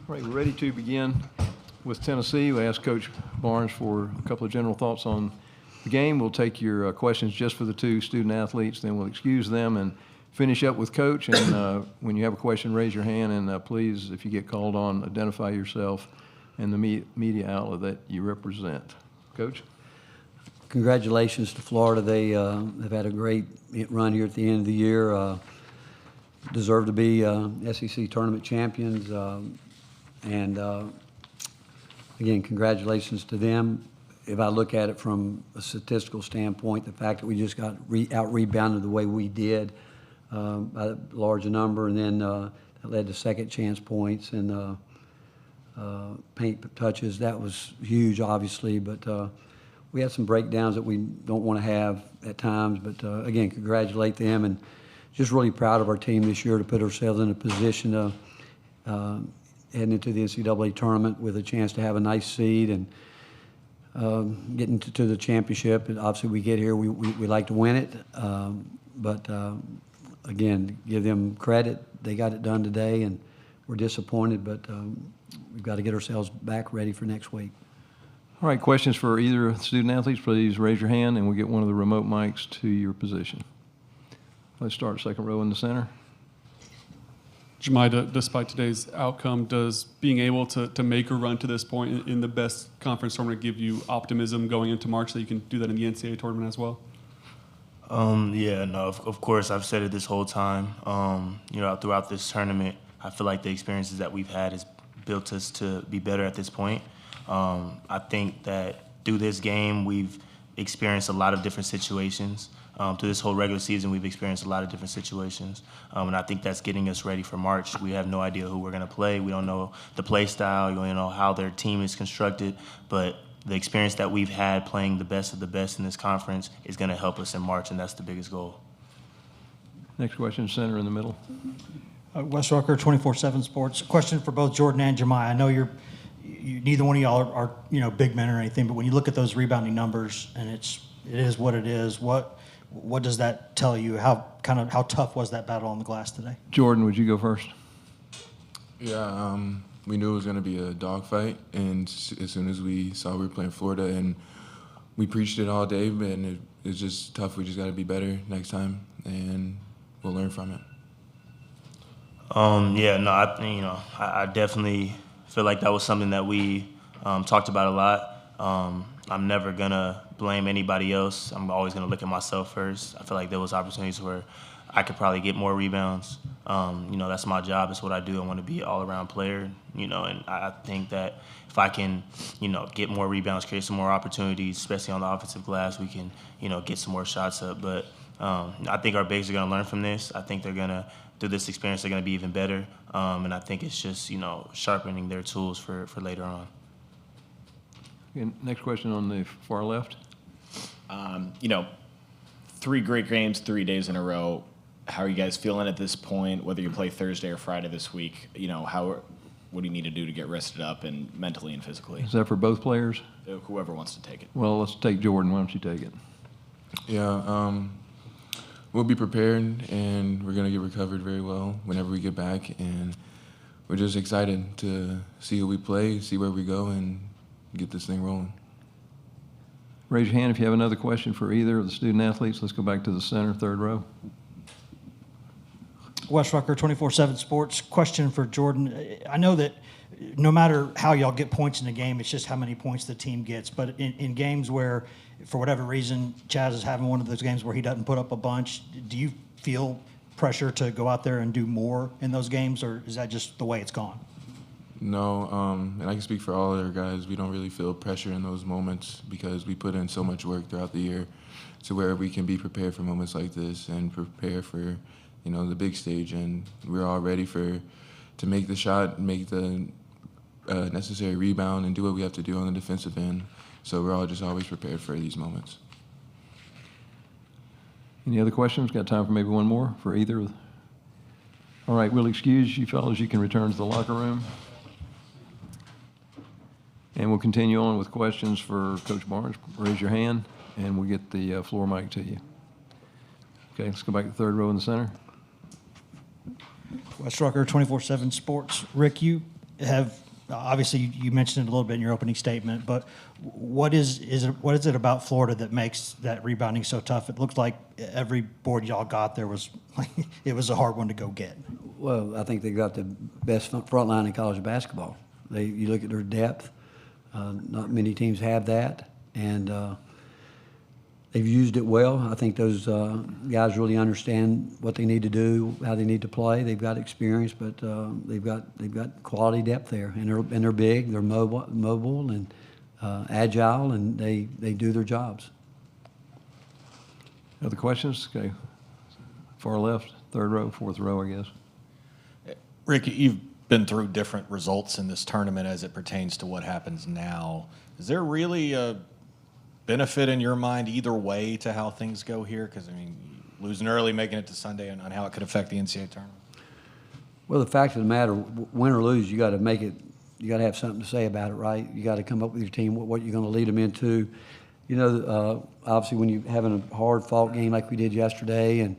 All right, we're ready to begin with Tennessee. We asked Coach Barnes for a couple of general thoughts on the game. We'll take your questions just for the two student athletes, then we'll excuse them and finish up with Coach. And when you have a question, raise your hand, and please, if you get called on, identify yourself and the media outlet that you represent. Coach? Congratulations to Florida. They've had a great run here at the end of the year. Deserve to be SEC tournament champions. Again, congratulations to them. If I look at it from a statistical standpoint, the fact that we just got out-rebounded the way we did by a large number, and then that led to second chance points and paint touches, that was huge, obviously. But we had some breakdowns that we don't want to have at times. But again, congratulate them, and just really proud of our team this year to put ourselves in a position to heading into the NCAA tournament with a chance to have a nice seed and getting to the championship. And obviously, we get here, we like to win it. But again, give them credit. They got it done today, and we're disappointed, but we've got to get ourselves back ready for next week. All right, questions for either student athletes, please raise your hand, and we'll get one of the remote mics to your position. Let's start second row in the center. Jahmai, despite today's outcome, does being able to make a run to this point in the best conference tournament give you optimism going into March that you can do that in the NCAA tournament as well? Yeah, no, of course. I've said it this whole time. Throughout this tournament, I feel like the experiences that we've had has built us to be better at this point. I think that through this game, we've experienced a lot of different situations. Through this whole regular season, we've experienced a lot of different situations. And I think that's getting us ready for March. We have no idea who we're going to play. We don't know the play style. We don't know how their team is constructed. But the experience that we've had playing the best of the best in this conference is going to help us in March, and that's the biggest goal. Next question, center in the middle. Wes Rucker, 24/7 Sports. Question for both Jordan and Jahmai. I know you neither one of y'all are big men or anything, but when you look at those rebounding numbers, and it is what it is, what does that tell you? How tough was that battle on the glass today? Jordan, would you go first? Yeah, we knew it was going to be a dogfight, and as soon as we saw we were playing Florida, and we preached it all day, and it's just tough. We just got to be better next time, and we'll learn from it. I definitely feel like that was something that we talked about a lot. I'm never going to blame anybody else. I'm always going to look at myself first. I feel like there was opportunities where I could probably get more rebounds. That's my job. It's what I do. I want to be an all-around player, and I think that if I can, get more rebounds, create some more opportunities, especially on the offensive glass, we can, get some more shots up. But I think our bigs are going to learn from this. I think they're going to, through this experience, they're going to be even better. And I think it's just, sharpening their tools for later on. Okay, next question on the far left. 3 great games, 3 days in a row. How are you guys feeling at this point, whether you play Thursday or Friday this week? What do you need to do to get rested up and mentally and physically? Is that for both players? Whoever wants to take it. Well, let's take Jordan. Why don't you take it? Yeah, we'll be prepared, and we're going to get recovered very well whenever we get back. And we're just excited to see who we play, see where we go, and get this thing rolling. Raise your hand if you have another question for either of the student athletes. Let's go back to the center, third row. Wes Rucker, 24/7 Sports. Question for Jordan. I know that no matter how y'all get points in a game, it's just how many points the team gets. But in games where, for whatever reason, Chaz is having one of those games where he doesn't put up a bunch, do you feel pressure to go out there and do more in those games, or is that just the way it's gone? No, and I can speak for all other guys. We don't really feel pressure in those moments because we put in so much work throughout the year to where we can be prepared for moments like this and prepare for, the big stage. And we're all ready to make the shot, make the necessary rebound, and do what we have to do on the defensive end. So we're all just always prepared for these moments. Any other questions? Got time for maybe one more for either? All right, we'll excuse you fellas. You can return to the locker room. And we'll continue on with questions for Coach Barnes. Raise your hand, and we'll get the floor mic to you. Okay, let's go back to the third row in the center. Wes Rucker, 24/7 Sports. Rick, you have, obviously you mentioned it a little bit in your opening statement, but what is it about Florida that makes that rebounding so tough? It looks like every board y'all got there was it was a hard one to go get. Well, I think they got the best front line in college basketball. You look at their depth. Not many teams have that, and they've used it well. I think those guys really understand what they need to do, how they need to play. They've got experience, but they've got quality depth there, and they're big, they're mobile and agile, and they do their jobs. Other questions? Okay. Far left, third row, fourth row, I guess. Rick, you've been through different results in this tournament as it pertains to what happens now. Is there really a benefit in your mind either way to how things go here? Because, I mean, losing early, making it to Sunday, and on how it could affect the NCAA tournament. Well, the fact of the matter, win or lose, you got to make it. You got to have something to say about it, right? You got to come up with your team, what you're going to lead them into. You know, obviously, when you're having a hard-fought game like we did yesterday, and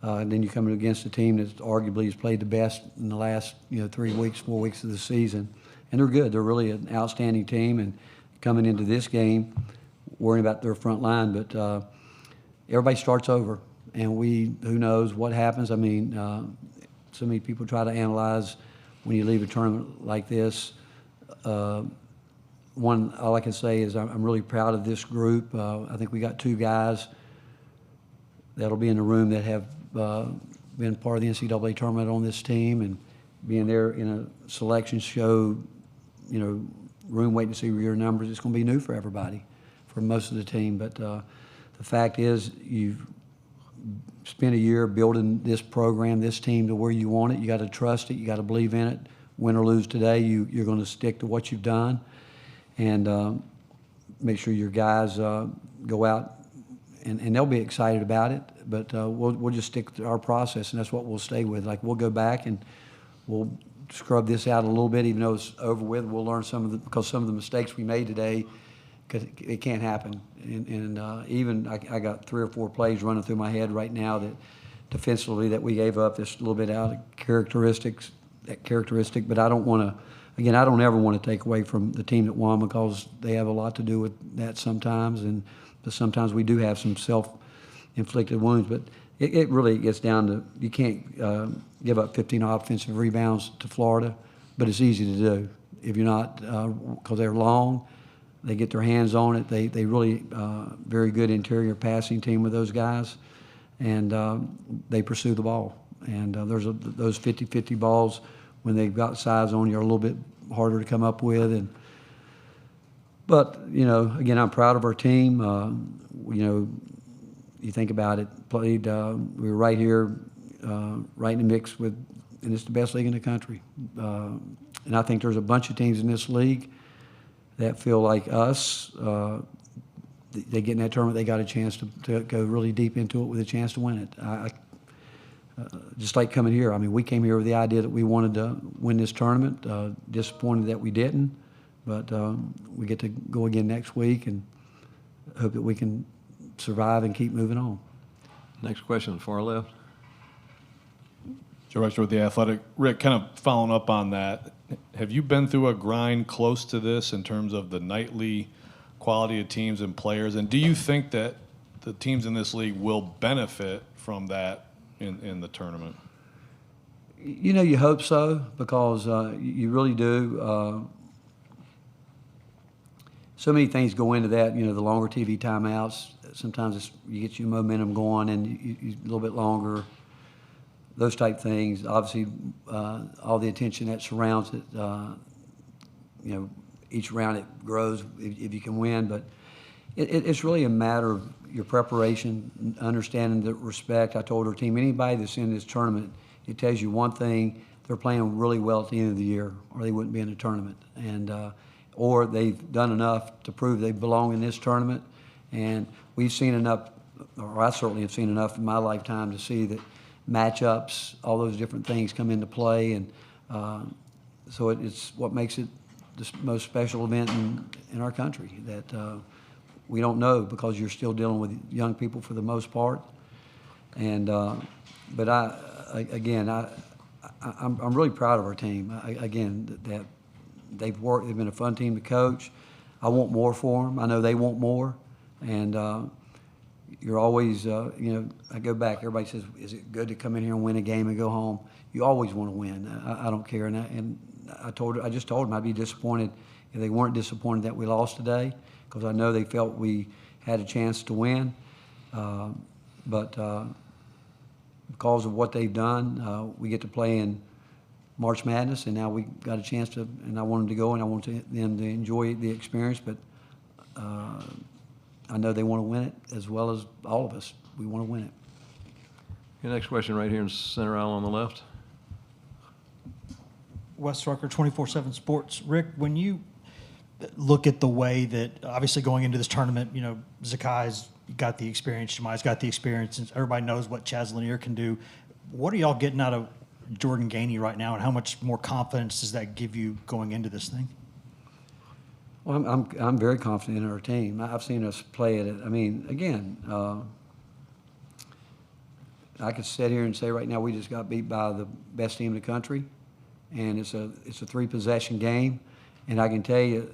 then you're coming against a team that arguably has played the best in the last 3 weeks, 4 weeks of the season, and they're good. They're really an outstanding team, and coming into this game, worrying about their front line, but everybody starts over, and who knows what happens. I mean, so many people try to analyze when you leave a tournament like this. All I can say is I'm really proud of this group. I think we got 2 guys that'll be in the room that have been part of the NCAA tournament on this team, and being there in a selection show, room waiting to see your numbers. It's going to be new for everybody, for most of the team. But the fact is, you've spent a year building this program, this team to where you want it. You got to trust it. You got to believe in it. Win or lose today, you're going to stick to what you've done, and make sure your guys go out, and they'll be excited about it. But we'll just stick to our process, and that's what we'll stay with. Like, we'll go back and we'll scrub this out a little bit, even though it's over with. We'll learn because some of the mistakes we made today, it can't happen. And even I got 3 or 4 plays running through my head right now that defensively that we gave up. Just a little bit out of characteristic. But I don't want to. Again, I don't ever want to take away from the team that won, because they have a lot to do with that sometimes, but sometimes we do have some self-inflicted wounds. But it really gets down to, you can't give up 15 offensive rebounds to Florida, but it's easy to do if you're not, because they're long, they get their hands on it. They really very good interior passing team with those guys, and they pursue the ball. And there's those 50-50 balls, when they've got size on you, are a little bit harder to come up with. But again, I'm proud of our team. You think about it, we were right here, right in the mix with, and it's the best league in the country. And I think there's a bunch of teams in this league that feel like us. They get in that tournament, they got a chance to go really deep into it with a chance to win it. Just like coming here. I mean, we came here with the idea that we wanted to win this tournament. Disappointed that we didn't, but we get to go again next week, and hope that we can survive and keep moving on. Next question, far left. Joe Reicher with The Athletic. Rick, kind of following up on that, have you been through a grind close to this in terms of the nightly quality of teams and players? And do you think that the teams in this league will benefit from that in the tournament? You hope so, because you really do. So many things go into that. The longer TV timeouts. Sometimes you get your momentum going, and you a little bit longer. Those type things. Obviously, all the attention that surrounds it. Each round it grows if you can win, but it's really a matter of your preparation, understanding the respect. I told our team, anybody that's in this tournament, it tells you one thing: they're playing really well at the end of the year, or they wouldn't be in the tournament, and or they've done enough to prove they belong in this tournament. And we've seen enough, or I certainly have seen enough in my lifetime to see that matchups, all those different things come into play, and so it's what makes it the most special event in our country, that we don't know, because you're still dealing with young people for the most part. And but I'm really proud of our team. Again, that They've been a fun team to coach. I want more for them. I know they want more. And you're always, I go back, everybody says, is it good to come in here and win a game and go home? You always want to win. I don't care. And I just told them I'd be disappointed if they weren't disappointed that we lost today, because I know they felt we had a chance to win. But because of what they've done, we get to play in March Madness, and now we got a chance to, and I want them to go, and I want them to enjoy the experience, but I know they want to win it as well as all of us. We want to win it. Okay, next question right here in center aisle on the left. Wes Rucker, 24/7 Sports. Rick, when you look at the way that, obviously going into this tournament, Zakai's got the experience, Jahmai's got the experience, and everybody knows what Chaz Lanier can do. What are y'all getting out of Jordan Gainey right now, and how much more confidence does that give you going into this thing? Well, I'm very confident in our team. I've seen us play it. I mean, again, I could sit here and say right now we just got beat by the best team in the country, and it's a 3-possession game, and I can tell you,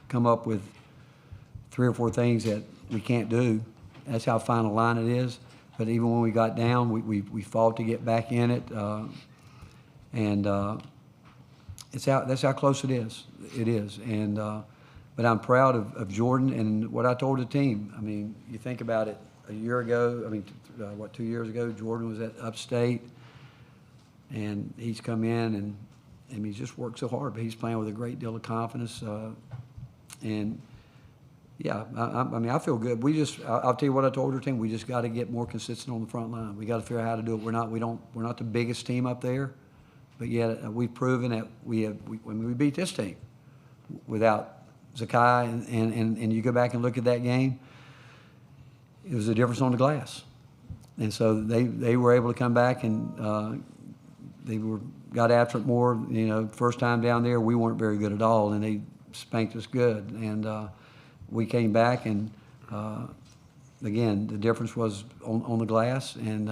come up with 3 or 4 things that we can't do. That's how fine a line it is. But even when we got down, we fought to get back in it, and that's how close it is. It is, and but I'm proud of Jordan and what I told the team. I mean, you think about it. A year ago, 2 years ago, Jordan was at Upstate, and he's come in and he's just worked so hard. But he's playing with a great deal of confidence, and. Yeah, I feel good. I'll tell you what I told our team. We just got to get more consistent on the front line. We got to figure out how to do it. We're not the biggest team up there, but yet we've proven that when we beat this team without Zakai, and you go back and look at that game, it was a difference on the glass. And so they were able to come back and got after it more. First time down there, we weren't very good at all, and they spanked us good. And we came back, and again, the difference was on the glass and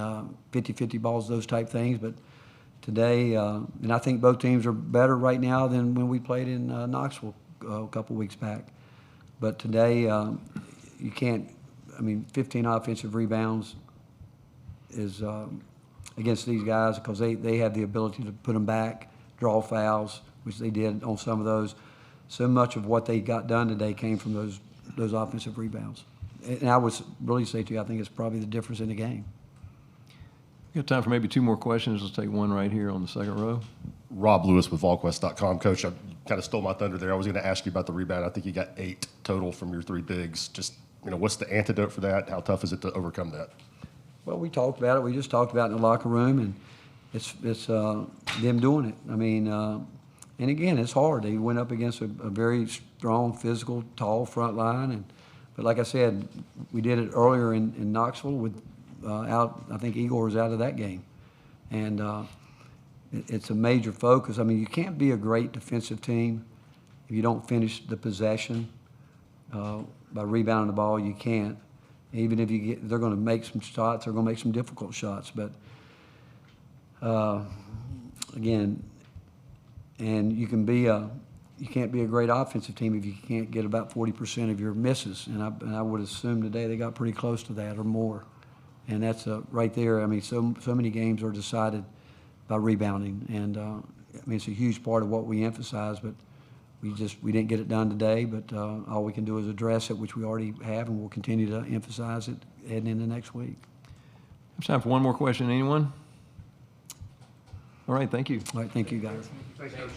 50-50 balls, those type things. But today, and I think both teams are better right now than when we played in Knoxville a couple weeks back. But today, you can't. 15 offensive rebounds is against these guys because they have the ability to put them back, draw fouls, which they did on some of those. So much of what they got done today came from those offensive rebounds. And I would really say to you, I think it's probably the difference in the game. We got time for maybe 2 more questions. Let's take one right here on the second row. Rob Lewis with VolQuest.com. Coach, I kind of stole my thunder there. I was going to ask you about the rebound. I think you got 8 total from your 3 bigs. Just, what's the antidote for that? How tough is it to overcome that? Well, we talked about it. We just talked about it in the locker room, and it's them doing it. And again, it's hard. They went up against a very strong, physical, tall front line. But like I said, we did it earlier in Knoxville I think Igor was out of that game. And it's a major focus. You can't be a great defensive team if you don't finish the possession by rebounding the ball. You can't. Even if they're going to make some shots, they're going to make some difficult shots. But again, and you can't be a great offensive team if you can't get about 40% of your misses. And I would assume today they got pretty close to that or more. And that's right there. So many games are decided by rebounding, and it's a huge part of what we emphasize. But we didn't get it done today. But all we can do is address it, which we already have, and we'll continue to emphasize it heading into next week. It's time for one more question. Anyone? All right, thank you. All right, thank you, guys. Thanks, Coach.